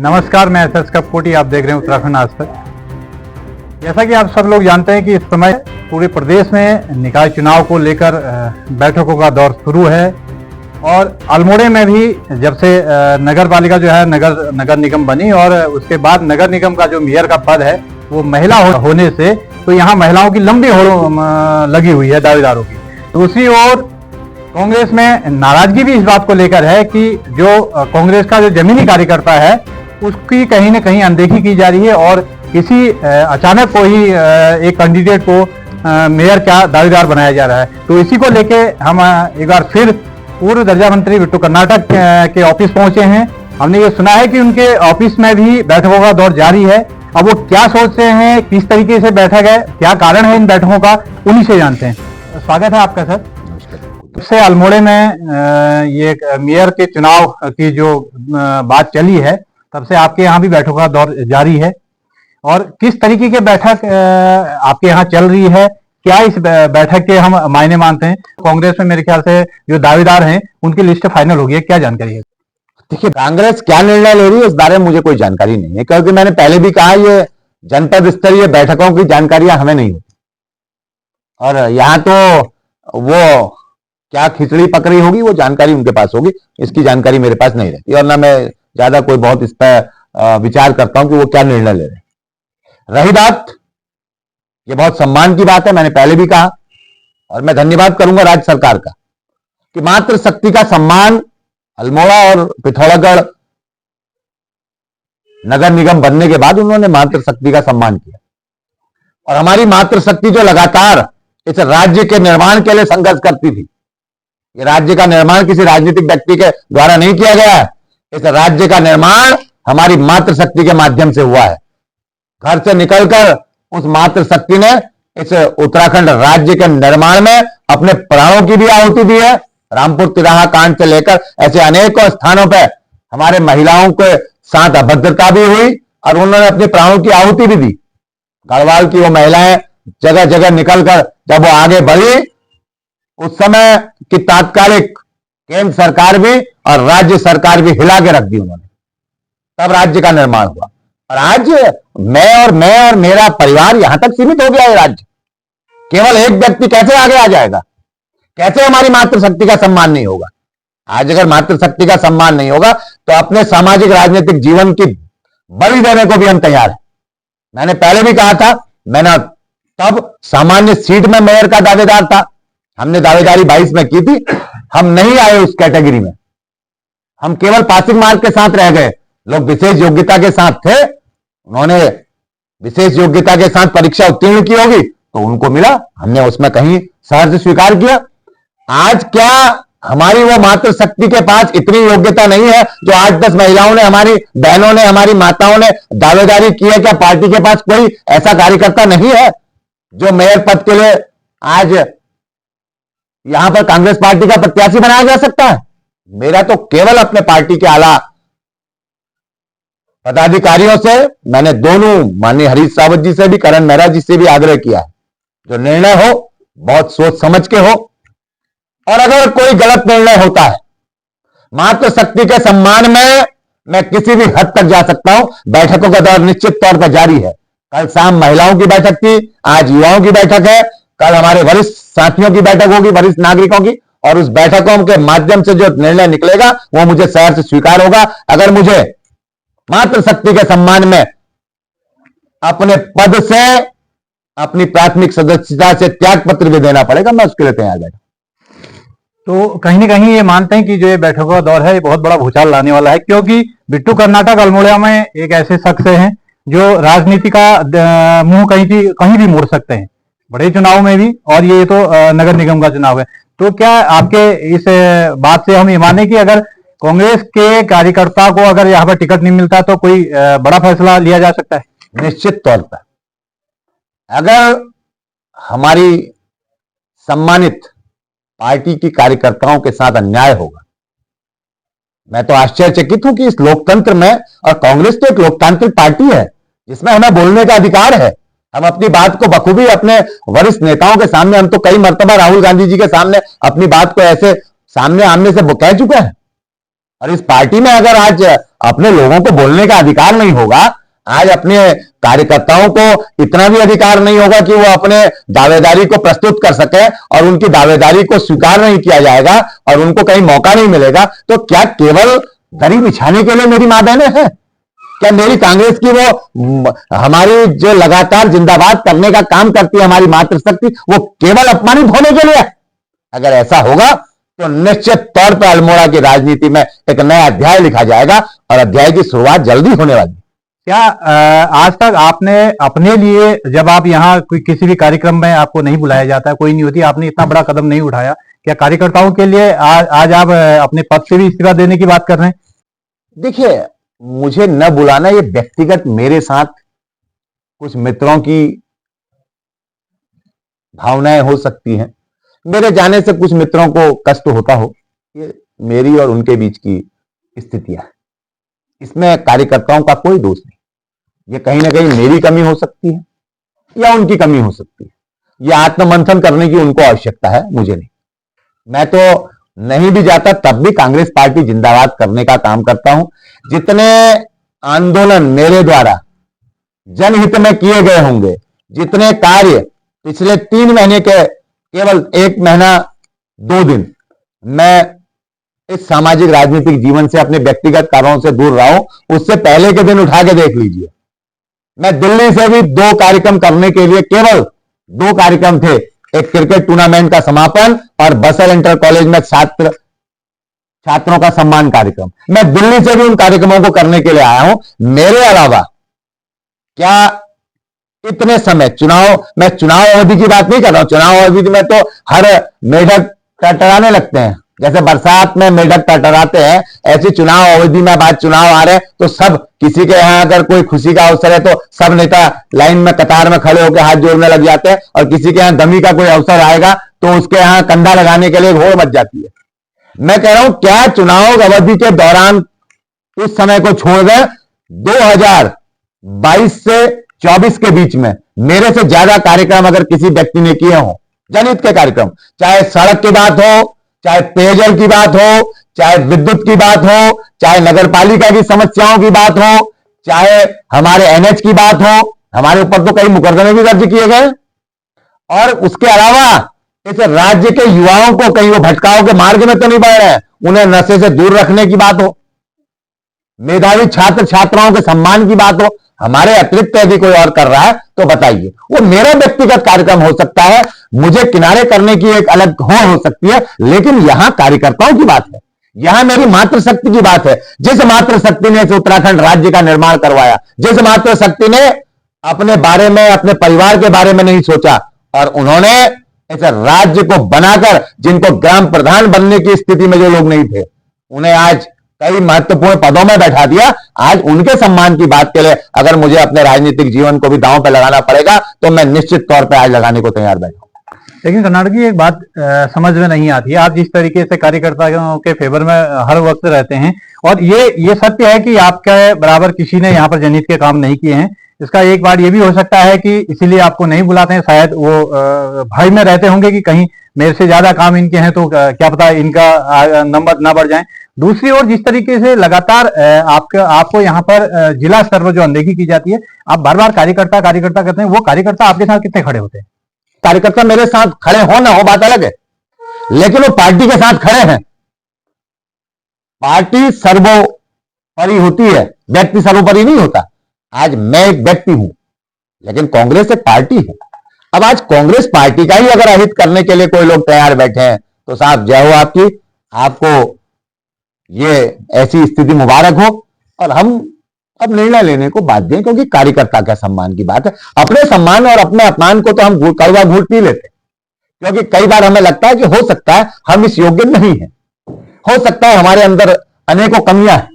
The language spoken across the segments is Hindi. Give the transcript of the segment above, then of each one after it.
नमस्कार, मैं एस कपकोटी। आप देख रहे हैं उत्तराखंड आज तक। जैसा कि आप सब लोग जानते हैं कि इस समय पूरे प्रदेश में निकाय चुनाव को लेकर बैठकों का दौर शुरू है और अल्मोड़े में भी जब से नगर पालिका जो है नगर निगम बनी और उसके बाद नगर निगम का जो मेयर का पद है वो महिला होने से तो यहाँ महिलाओं की लंबी होड़ लगी हुई है दावेदारों की। दूसरी ओर कांग्रेस में नाराजगी भी इस बात को लेकर है कि जो कांग्रेस का जो जमीनी कार्यकर्ता है उसकी कहीं न कहीं अनदेखी की जा रही है और किसी अचानक कोई एक कैंडिडेट को मेयर का दावेदार बनाया जा रहा है। तो इसी को लेके हम एक बार फिर पूर्व दर्जा मंत्री बिट्टू कर्नाटक के ऑफिस पहुंचे हैं। हमने ये सुना है कि उनके ऑफिस में भी बैठकों का दौर जारी है। अब वो क्या सोच रहे हैं, किस तरीके से बैठक है, क्या कारण है इन बैठकों का, उन्हीं से जानते हैं। स्वागत है आपका सर। से अल्मोड़े में ये मेयर के चुनाव की जो बात चली है तब से आपके यहाँ भी बैठकों का दौर जारी है और किस तरीके की बैठक आपके यहाँ चल रही है, क्या इस बैठक के हम मायने मानते हैं? कांग्रेस में मेरे ख्याल से जो दावेदार हैं उनकी लिस्ट फाइनल हो गई है, क्या जानकारी है? देखिए, कांग्रेस क्या निर्णय ले रही है इस बारे में मुझे कोई जानकारी नहीं है, क्योंकि मैंने पहले भी कहा ये जनपद स्तरीय बैठकों की जानकारियां हमें नहीं होती और यहां तो वो क्या खिचड़ी पक रही होगी वो जानकारी उनके पास होगी, इसकी जानकारी मेरे पास नहीं रहती और ना मैं ज्यादा कोई बहुत इस पर विचार करता हूं कि वो क्या निर्णय ले रहे हैं। रही बात, ये बहुत सम्मान की बात है, मैंने पहले भी कहा और मैं धन्यवाद करूंगा राज्य सरकार का कि मातृशक्ति का सम्मान अल्मोड़ा और पिथौरागढ़ नगर निगम बनने के बाद उन्होंने मातृशक्ति का सम्मान किया और हमारी मातृशक्ति जो लगातार इस राज्य के निर्माण के लिए संघर्ष करती थी। ये राज्य का निर्माण किसी राजनीतिक व्यक्ति के द्वारा नहीं किया गया है, इस राज्य का निर्माण हमारी मातृशक्ति के माध्यम से हुआ है। घर से निकलकर उस मातृशक्ति ने इस उत्तराखंड राज्य के निर्माण में अपने प्राणों की भी आहुति दी है। रामपुर तिराहा कांड से लेकर ऐसे अनेकों स्थानों पर हमारे महिलाओं के साथ अभद्रता भी हुई और उन्होंने अपने प्राणों की आहुति भी दी। गढ़वाल की वो महिलाएं जगह जगह निकलकर जब वो आगे बढ़ी उस समय की तात्कालिक केंद्र सरकार भी और राज्य सरकार भी हिला के रख दी उन्होंने, तब राज्य का निर्माण हुआ। और आज मैं और मेरा परिवार यहां तक सीमित हो गया है। राज्य केवल एक व्यक्ति कैसे आगे आ जाएगा? कैसे हमारी मातृशक्ति का सम्मान नहीं होगा? आज अगर मातृशक्ति का सम्मान नहीं होगा तो अपने सामाजिक राजनीतिक जीवन की बलि देने को भी हम तैयार हैं। मैंने पहले भी कहा था, मैंने तब सामान्य सीट में मेयर का दावेदार था, हमने दावेदारी 22 में की थी, हम नहीं आए उस कैटेगरी में, हम केवल पासिंग मार्क के साथ रह गए। लोग विशेष योग्यता के साथ थे, उन्होंने विशेष योग्यता के साथ परीक्षा उत्तीर्ण की होगी तो उनको मिला, हमने उसमें कहीं सहर्ष स्वीकार किया। आज क्या हमारी वो मातृशक्ति के पास इतनी योग्यता नहीं है जो 8-10 महिलाओं ने, हमारी बहनों ने, हमारी माताओं ने दावेदारी की है? क्या पार्टी के पास कोई ऐसा कार्यकर्ता नहीं है जो मेयर पद के लिए आज यहां पर कांग्रेस पार्टी का प्रत्याशी बनाया जा सकता है? मेरा तो केवल अपने पार्टी के आला पदाधिकारियों से, मैंने दोनों माननीय हरीश रावत जी से भी, करण मेहरा जी से भी आग्रह किया है, जो निर्णय हो बहुत सोच समझ के हो और अगर कोई गलत निर्णय होता है मातृशक्ति के सम्मान में मैं किसी भी हद तक जा सकता हूं। बैठकों का दौर निश्चित तौर पर जारी है। कल शाम महिलाओं की बैठक थी, आज युवाओं की बैठक है, कल हमारे वरिष्ठ साथियों की बैठक होगी, वरिष्ठ नागरिकों की, और उस बैठकों के माध्यम से जो निर्णय निकलेगा वो मुझे सहर्ष स्वीकार होगा। अगर मुझे मातृशक्ति के सम्मान में अपने पद से, अपनी प्राथमिक सदस्यता से त्याग पत्र भी देना पड़ेगा, मैं उसके लिए तैयार बैठा। तो कहीं ना कहीं ये मानते हैं कि जो ये बैठकों का दौर है ये बहुत बड़ा भूचाल लाने वाला है, क्योंकि बिट्टू कर्नाटक अल्मोड़ा में एक ऐसे शख्स हैं जो राजनीति का मुंह कहीं भी मोड़ सकते हैं, बड़े चुनाव में भी, और ये तो नगर निगम का चुनाव है। तो क्या आपके इस बात से हम ये माने कि अगर कांग्रेस के कार्यकर्ता को अगर यहाँ पर टिकट नहीं मिलता तो कोई बड़ा फैसला लिया जा सकता है? निश्चित तौर पर अगर हमारी सम्मानित पार्टी की कार्यकर्ताओं के साथ अन्याय होगा, मैं तो आश्चर्यचकित हूं कि इस लोकतंत्र में, और कांग्रेस तो एक लोकतांत्रिक पार्टी है जिसमें हमें बोलने का अधिकार है, हम अपनी बात को बखूबी अपने वरिष्ठ नेताओं के सामने, हम तो कई मर्तबा राहुल गांधी जी के सामने अपनी बात को ऐसे सामने आमने से कह चुके हैं। और इस पार्टी में अगर आज अपने लोगों को बोलने का अधिकार नहीं होगा, आज अपने कार्यकर्ताओं को इतना भी अधिकार नहीं होगा कि वो अपने दावेदारी को प्रस्तुत कर सके और उनकी दावेदारी को स्वीकार नहीं किया जाएगा और उनको कहीं मौका नहीं मिलेगा, तो क्या केवल दरी बिछाने के लिए मेरी मां बहनें हैं? क्या मेरी कांग्रेस की वो हमारी जो लगातार जिंदाबाद करने का काम करती है हमारी मातृशक्ति, वो केवल अपमानित होने के लिए? अगर ऐसा होगा तो निश्चित तौर पर अल्मोड़ा की राजनीति में एक नया अध्याय लिखा जाएगा और अध्याय की शुरुआत जल्दी होने वाली। क्या आज तक आपने अपने लिए, जब आप यहाँ कोई किसी भी कार्यक्रम में आपको नहीं बुलाया जाता है, कोई नहीं होती, आपने इतना बड़ा कदम नहीं उठाया, क्या कार्यकर्ताओं के लिए आज आप अपने पद से भी इस्तीफा देने की बात कर रहे हैं? देखिए, मुझे न बुलाना, ये व्यक्तिगत मेरे साथ कुछ मित्रों की भावनाएं हो सकती हैं, मेरे जाने से कुछ मित्रों को कष्ट होता हो, ये मेरी और उनके बीच की स्थितियां है। इसमें कार्यकर्ताओं का कोई दोष नहीं। ये कहीं ना कहीं मेरी कमी हो सकती है या उनकी कमी हो सकती है। ये आत्ममंथन करने की उनको आवश्यकता है, मुझे नहीं। मैं तो नहीं भी जाता तब भी कांग्रेस पार्टी जिंदाबाद करने का काम करता हूं। जितने आंदोलन मेरे द्वारा जनहित में किए गए होंगे, जितने कार्य पिछले 3 महीने के केवल 1 महीना 2 दिन मैं इस सामाजिक राजनीतिक जीवन से अपने व्यक्तिगत कारणों से दूर रहा हूं, उससे पहले के दिन उठा के देख लीजिए। मैं दिल्ली से भी 2 कार्यक्रम करने के लिए, केवल 2 कार्यक्रम थे, एक क्रिकेट टूर्नामेंट का समापन और बसर इंटर कॉलेज में छात्रों का सम्मान कार्यक्रम। मैं दिल्ली से भी उन कार्यक्रमों को करने के लिए आया हूं। मेरे अलावा क्या इतने समय मैं चुनाव अवधि की बात नहीं कर रहा हूं। चुनाव अवधि में तो हर मेढक टरटराने लगते हैं, जैसे बरसात में मेढक टरटराते हैं, ऐसी चुनाव अवधि में बात चुनाव आ रहे हैं तो सब, किसी के यहां अगर कोई खुशी का अवसर है तो सब नेता लाइन में कतार में खड़े होकर हाथ जोड़ने लग जाते हैं, और किसी के यहां गमी का कोई अवसर आएगा तो उसके यहां कंधा लगाने के लिए होड़ मच जाती है। मैं कह रहा हूं, क्या चुनाव अवधि के दौरान उस समय को छोड़कर 2022 से 24 के बीच में मेरे से ज्यादा कार्यक्रम अगर किसी व्यक्ति ने किए हो, जनहित के कार्यक्रम, चाहे सड़क की बात हो, चाहे पेयजल की बात हो, चाहे विद्युत की बात हो, चाहे नगरपालिका की समस्याओं की बात हो, चाहे हमारे एनएच की बात हो, हमारे ऊपर तो कई मुकदमे भी दर्ज किए गए, और उसके अलावा इस राज्य के युवाओं को कहीं वो भटकाव के मार्ग में तो नहीं बढ़ रहे हैं, उन्हें नशे से दूर रखने की बात हो, मेधावी छात्र छात्राओं के सम्मान की बात हो, हमारे अतिरिक्त यदि कोई और कर रहा है तो बताइए। वो मेरा व्यक्तिगत कार्यक्रम हो सकता है, मुझे किनारे करने की एक अलग होड़ हो सकती है, लेकिन यहां कार्यकर्ताओं की बात है, यहां मेरी मातृशक्ति की बात है। जिस मातृशक्ति ने इस उत्तराखंड राज्य का निर्माण करवाया, जिस मातृशक्ति ने अपने बारे में, अपने परिवार के बारे में नहीं सोचा, और उन्होंने इस राज्य को बनाकर, जिनको ग्राम प्रधान बनने की स्थिति में जो लोग नहीं थे, उन्हें आज कई महत्वपूर्ण पदों में बैठा दिया। आज उनके सम्मान की बात के लिए अगर मुझे अपने राजनीतिक जीवन को भी दांव पे लगाना पड़ेगा तो मैं निश्चित तौर पे आज लगाने को तैयार बैठा हूं। लेकिन कर्नाटक की एक बात समझ में नहीं आती है, आप जिस तरीके से कार्यकर्ताओं के फेवर में हर वक्त रहते हैं, और ये सत्य है कि आपके बराबर किसी ने यहाँ पर जनहित के काम नहीं किए हैं। इसका एक बार ये भी हो सकता है कि इसीलिए आपको नहीं बुलाते हैं, शायद वो भय में रहते होंगे कि कहीं मेरे से ज्यादा काम इनके हैं तो क्या पता इनका नंबर ना बढ़ जाए। दूसरी ओर जिस तरीके से लगातार आपको यहाँ पर जिला स्तर पर जो अनदेखी की जाती है, आप बार बार कार्यकर्ता करते हैं, वो कार्यकर्ता आपके साथ कितने खड़े होते हैं? कार्यकर्ता मेरे साथ खड़े हो ना हो बात अलग है, लेकिन वो पार्टी के साथ खड़े हैं। पार्टी सर्वोपरि होती है, व्यक्ति सर्वोपरि नहीं होता। आज मैं एक व्यक्ति हूं, लेकिन कांग्रेस एक पार्टी है। अब आज कांग्रेस पार्टी का ही अगर अहित करने के लिए कोई लोग तैयार बैठे हैं तो साहब जय हो आपकी, आपको ये ऐसी स्थिति मुबारक हो, और हम अब निर्णय लेने को बाध्य हैं, क्योंकि कार्यकर्ता का सम्मान की बात है। अपने सम्मान और अपने अपमान को तो हम कड़वा घूट पी लेते हैं, क्योंकि कई बार हमें लगता है कि हो सकता है हम इस योग्य नहीं है, हो सकता है हमारे अंदर अनेकों कमियां हैं,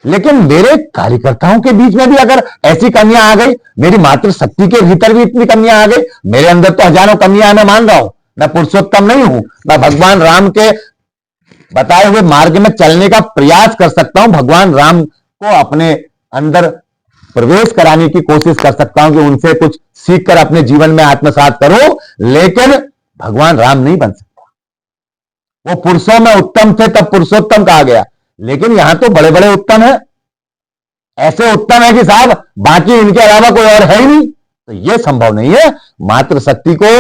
लेकिन मेरे कार्यकर्ताओं के बीच में भी अगर ऐसी कमियां आ गई, मेरी मातृशक्ति के भीतर भी इतनी कमियां आ गई, मेरे अंदर तो हजारों कमियां मैं मान रहा हूं, मैं पुरुषोत्तम नहीं हूं, मैं भगवान राम के बताए हुए मार्ग में चलने का प्रयास कर सकता हूं, भगवान राम को अपने अंदर प्रवेश कराने की कोशिश कर सकता हूं कि उनसे कुछ सीखकर अपने जीवन में आत्मसात करूं, लेकिन भगवान राम नहीं बन सकता। वो पुरुषों में उत्तम थे तब पुरुषोत्तम कहा गया, लेकिन यहां तो बड़े बड़े उत्तम है, ऐसे उत्तम है कि साहब बाकी इनके अलावा कोई और है ही नहीं। तो यह संभव नहीं है। मातृशक्ति को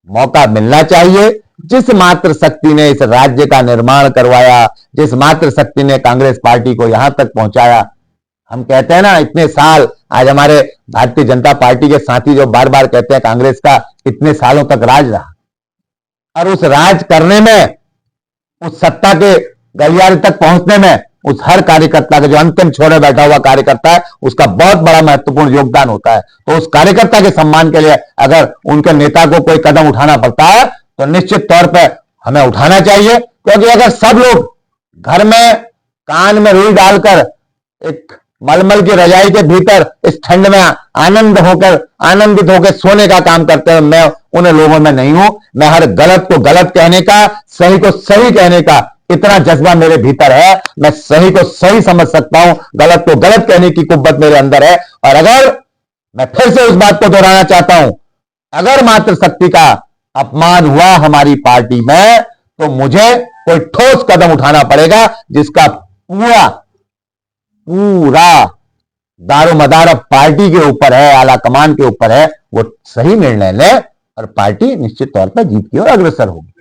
मौका मिलना चाहिए। जिस मातृशक्ति ने इस राज्य का निर्माण करवाया, जिस मातृशक्ति ने कांग्रेस पार्टी को यहां तक पहुंचाया, हम कहते हैं ना इतने साल, आज हमारे भारतीय जनता पार्टी के साथी जो बार बार कहते हैं कांग्रेस का इतने सालों तक राज रहा, और उस राज करने में, उस सत्ता के गलियारे तक पहुंचने में उस हर कार्यकर्ता का, जो अंतिम छोर बैठा हुआ कार्यकर्ता है, उसका बहुत बड़ा महत्वपूर्ण योगदान होता है। तो उस कार्यकर्ता के सम्मान के लिए अगर उनके नेता को कोई कदम उठाना पड़ता है तो निश्चित तौर पर हमें उठाना चाहिए। क्योंकि अगर सब लोग घर में कान में रुई डालकर एक मलमल की रजाई के भीतर इस ठंड में आनंदित होकर सोने का काम करते हैं, मैं उन लोगों में नहीं हूं। मैं हर गलत को गलत कहने का, सही को सही कहने का इतना जज्बा मेरे भीतर है। मैं सही को सही समझ सकता हूं, गलत को गलत कहने की कुव्वत मेरे अंदर है। और अगर मैं फिर से उस बात को दोहराना चाहता हूं, अगर मातृशक्ति का अपमान हुआ हमारी पार्टी में, तो मुझे कोई ठोस कदम उठाना पड़ेगा जिसका पूरा दारोमदार पार्टी के ऊपर है, आला कमान के ऊपर है। वो सही निर्णय ले और पार्टी निश्चित तौर पर जीत की ओर अग्रसर होगी।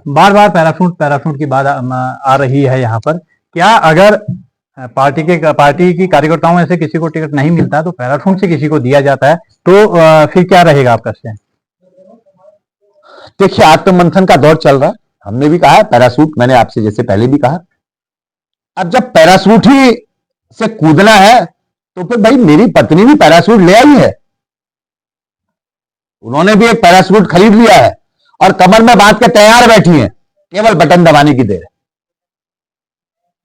बार बार पैराशूट की बात आ रही है यहाँ पर। क्या अगर पार्टी की कार्यकर्ताओं में से किसी को टिकट नहीं मिलता तो पैराशूट से किसी को दिया जाता है, तो फिर क्या रहेगा आपका स्टैंड? देखिए, आत्ममंथन का दौर चल रहा है। हमने भी कहा पैराशूट, मैंने आपसे जैसे पहले भी कहा, अब जब पैराशूट ही से कूदना है तो फिर भाई मेरी पत्नी भी पैराशूट ले आई है, उन्होंने भी एक पैराशूट खरीद लिया है और कमर में बांध के तैयार बैठी हैं, केवल बटन दबाने की देर है।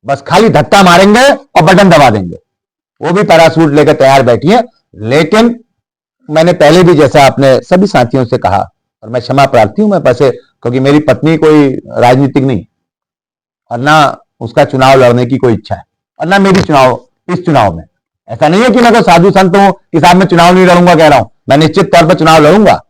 बस खाली धक्का मारेंगे और बटन दबा देंगे, वो भी पैराशूट लेकर तैयार बैठी है। लेकिन मैंने पहले भी जैसा अपने सभी साथियों से कहा, और मैं क्षमा प्रार्थी हूं, मैं पैसे, क्योंकि मेरी पत्नी कोई राजनीतिक नहीं और ना उसका चुनाव लड़ने की कोई इच्छा है और ना मेरी इस चुनाव में। ऐसा नहीं है कि मैं कोई साधु संत हूं कि साहब मैं चुनाव नहीं लड़ूंगा, कह रहा हूं मैं निश्चित तौर पर चुनाव लड़ूंगा।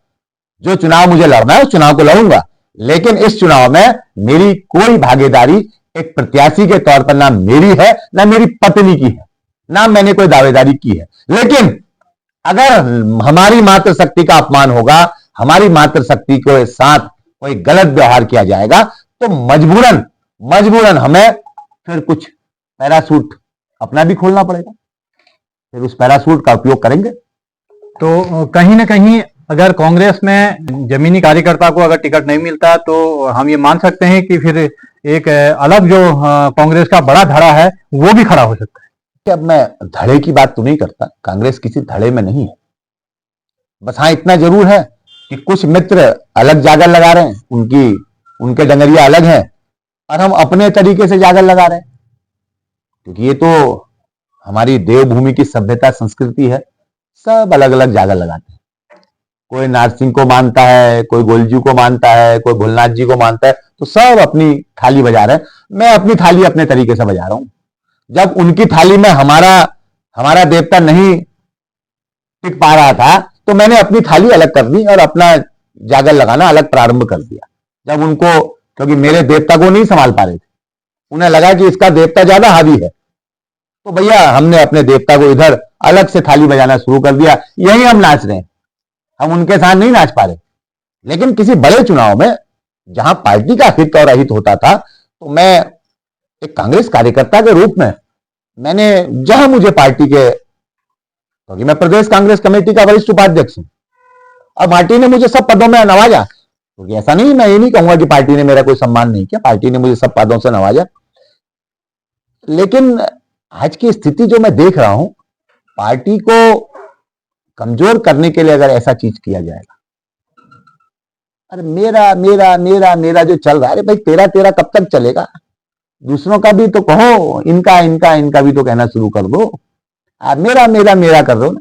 जो चुनाव मुझे लड़ना है उस चुनाव को लड़ूंगा। लेकिन इस चुनाव में मेरी कोई भागीदारी एक प्रत्याशी के तौर पर ना मेरी है, ना मेरी पत्नी की है, ना मैंने कोई दावेदारी की है। लेकिन अगर हमारी मातृशक्ति का अपमान होगा, हमारी मातृशक्ति के साथ कोई गलत व्यवहार किया जाएगा, तो मजबूरन हमें फिर कुछ पैराशूट अपना भी खोलना पड़ेगा, फिर उस पैराशूट का उपयोग करेंगे। तो कहीं ना कहीं अगर कांग्रेस में जमीनी कार्यकर्ता को अगर टिकट नहीं मिलता तो हम ये मान सकते हैं कि फिर एक अलग जो कांग्रेस का बड़ा धड़ा है वो भी खड़ा हो सकता है। कि अब मैं धड़े की बात तो नहीं करता, कांग्रेस किसी धड़े में नहीं है। बस हाँ इतना जरूर है कि कुछ मित्र अलग जागर लगा रहे हैं, उनके डंगरिया अलग हैं और हम अपने तरीके से जागर लगा रहे हैं। क्योंकि ये तो हमारी देवभूमि की सभ्यता संस्कृति है, सब अलग अलग जागर लगाते हैं। कोई नारसिंह को मानता है, कोई गोलजू को मानता है, कोई भोलनाथ जी को मानता है, तो सब अपनी थाली बजा रहे हैं। मैं अपनी थाली अपने तरीके से बजा रहा हूं। जब उनकी थाली में हमारा देवता नहीं टिक पा रहा था तो मैंने अपनी थाली अलग कर दी और अपना जागर लगाना अलग प्रारंभ कर दिया। जब उनको, क्योंकि मेरे देवता को नहीं संभाल पा रहे थे, उन्हें लगा कि इसका देवता ज्यादा हावी है, तो भैया हमने अपने देवता को इधर अलग से थाली बजाना शुरू कर दिया। यही हम नाच रहे हैं, हम उनके साथ नहीं नाच पा रहे। लेकिन किसी बड़े चुनाव में जहां पार्टी का हित और अहित होता था, तो मैं एक कांग्रेस कार्यकर्ता के रूप में मैंने, जहां मुझे पार्टी के, क्योंकि मैं प्रदेश कांग्रेस कमेटी का वरिष्ठ उपाध्यक्ष हूं और पार्टी ने मुझे सब पदों में नवाजा, क्योंकि ऐसा नहीं, मैं ये नहीं कहूंगा कि पार्टी ने मेरा कोई सम्मान नहीं किया, पार्टी ने मुझे सब पदों से नवाजा। लेकिन आज की स्थिति जो मैं देख रहा हूं, पार्टी को कमजोर करने के लिए अगर ऐसा चीज किया जाएगा, अरे मेरा मेरा मेरा मेरा जो चल रहा है, अरे भाई तेरा कब तक चलेगा? दूसरों का भी तो कहो, इनका भी तो कहना शुरू कर दो। आप मेरा मेरा मेरा कर दो ना,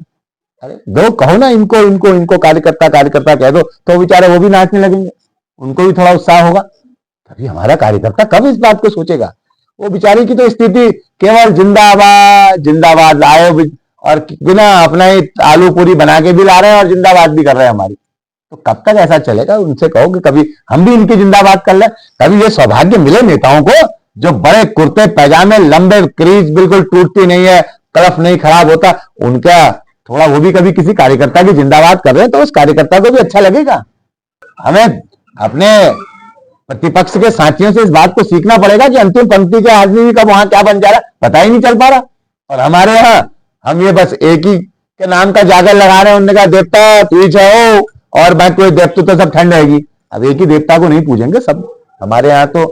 अरे दो कहो ना, इनको कार्यकर्ता कह दो, तो बेचारे वो भी नाचने लगेंगे, उनको भी थोड़ा उत्साह होगा। तभी हमारा कार्यकर्ता कब इस बात को सोचेगा? वो बेचारी की तो स्थिति केवल जिंदाबाद जिंदाबाद लाए, और बिना अपना ही आलू पूरी बना के भी ला रहे हैं और जिंदाबाद भी कर रहे हैं हमारी। तो कब तक ऐसा चलेगा? उनसे कहो कि कभी हम भी इनकी जिंदाबाद कर ले। कभी ये सौभाग्य मिले नेताओं को जो बड़े कुर्ते पैजामे, लंबे क्रीज बिल्कुल टूटती नहीं है, कलफ नहीं खराब होता, उनका थोड़ा वो भी कभी किसी कार्यकर्ता की जिंदाबाद कर रहे हैं तो उस कार्यकर्ता को भी अच्छा लगेगा। हमें अपने प्रतिपक्ष के साथियों से इस बात को सीखना पड़ेगा कि अंतिम पंक्ति के आदमी का वहां क्या बन जा रहा है पता ही नहीं चल पा रहा। और हमारे यहाँ हम ये बस एक ही के नाम का जागर लगा रहे हैं, उन्होंने कहा देवता तू ही चाहो और मैं कोई देवता तो सब ठंड रहेगी। अब एक ही देवता को नहीं पूजेंगे सब, हमारे यहाँ तो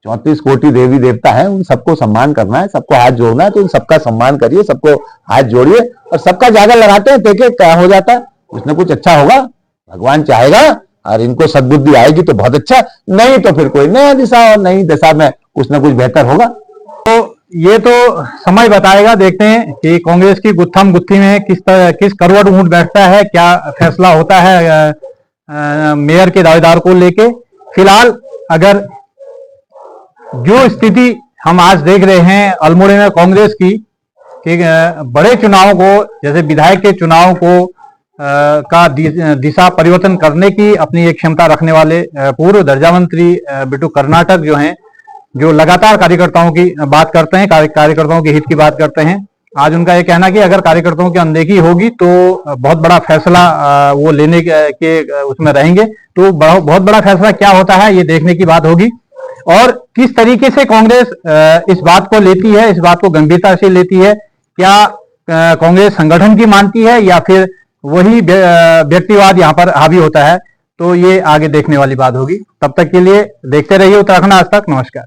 34 कोटि देवी देवता है, उन सबको सम्मान करना है, सबको हाथ जोड़ना है, तो उन सबका सम्मान करिए, सबको हाथ जोड़िए और सबका जागर लगाते हैं, देखिए क्या हो जाता है, कुछ ना कुछ अच्छा होगा, भगवान चाहेगा और इनको सद्बुद्धि आएगी तो बहुत अच्छा, नहीं तो फिर कोई नया दिशा और नई दिशा में कुछ ना कुछ बेहतर होगा। तो ये तो समय बताएगा, देखते हैं कि कांग्रेस की गुत्थम गुत्थी में किस करवट ऊंट बैठता है, क्या फैसला होता है मेयर के दावेदार को लेके। फिलहाल अगर जो स्थिति हम आज देख रहे हैं अल्मोड़े में कांग्रेस की कि बड़े चुनाव को, जैसे विधायक के चुनाव को का दिशा परिवर्तन करने की अपनी एक क्षमता रखने वाले पूर्व दर्जा मंत्री बिट्टू कर्नाटक जो हैं, जो लगातार कार्यकर्ताओं की बात करते हैं, कार्यकर्ताओं के हित की बात करते हैं, आज उनका ये कहना कि अगर कार्यकर्ताओं की अनदेखी होगी तो बहुत बड़ा फैसला वो लेने के उसमें रहेंगे। तो बहुत बड़ा फैसला क्या होता है ये देखने की बात होगी और किस तरीके से कांग्रेस इस बात को लेती है, इस बात को गंभीरता से लेती है। क्या कांग्रेस संगठन की मानती है या फिर वही व्यक्तिवाद यहाँ पर हावी होता है, तो ये आगे देखने वाली बात होगी। तब तक के लिए देखते रहिए उत्तराखंड आज तक। नमस्कार।